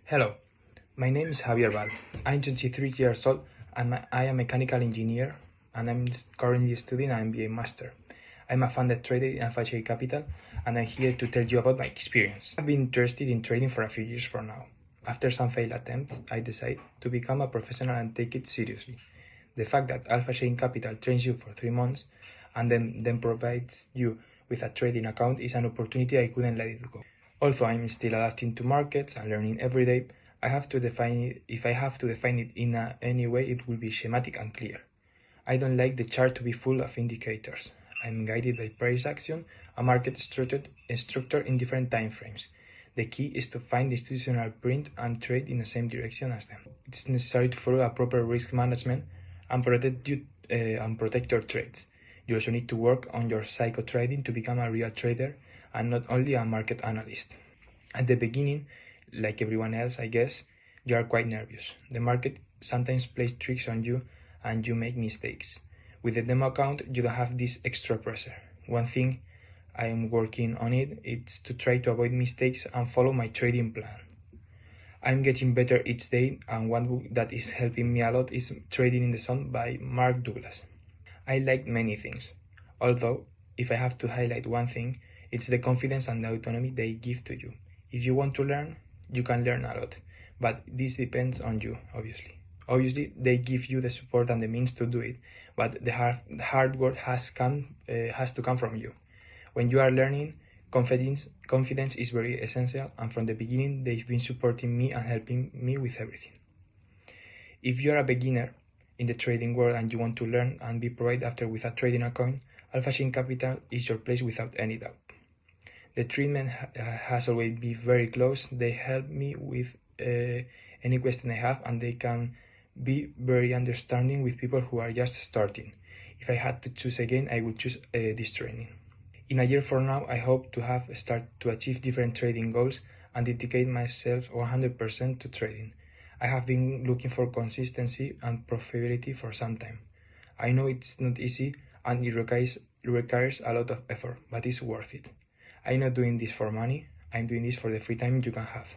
Hello, my name is Javier. I'm 23 years old and I am a mechanical engineer and I'm currently studying an MBA Master. I'm a funded trader in Alphachain Capital and I'm here to tell you about my experience. I've been interested in trading for a few years for now. After some failed attempts, I decided to become a professional and take it seriously. The fact that Alphachain Capital trains you for 3 months and then provides you with a trading account is an opportunity I couldn't let it go. Although I'm still adapting to markets and learning every day, I have to define it. If I have to define it in any way, it will be schematic and clear. I don't like the chart to be full of indicators. I'm guided by price action, a market structure in different time frames. The key is to find the institutional print and trade in the same direction as them. It's necessary to follow a proper risk management and protect your trades. You also need to work on your psycho trading to become a real trader and not only a market analyst. At the beginning, like everyone else, I guess, you are quite nervous. The market sometimes plays tricks on you and you make mistakes. With the demo account, you don't have this extra pressure. One thing I am working on is to try to avoid mistakes and follow my trading plan. I'm getting better each day, and one book that is helping me a lot is Trading in the Sun by Mark Douglas. I like many things, although if I have to highlight one thing, it's the confidence and the autonomy they give to you. If you want to learn, you can learn a lot, but this depends on you, obviously. Obviously, they give you the support and the means to do it, but the hard work has to come from you. When you are learning, confidence is very essential, and from the beginning, they've been supporting me and helping me with everything. If you are a beginner in the trading world and you want to learn and be provided after with a trading account, Alphachain Capital is your place without any doubt. The treatment has always been very close. They help me with any question I have, and they can be very understanding with people who are just starting. If I had to choose again, I would choose this training. In a year from now, I hope to have started to achieve different trading goals and dedicate myself 100% to trading. I have been looking for consistency and profitability for some time. I know it's not easy and it requires a lot of effort, but it's worth it. I'm not doing this for money, I'm doing this for the free time you can have.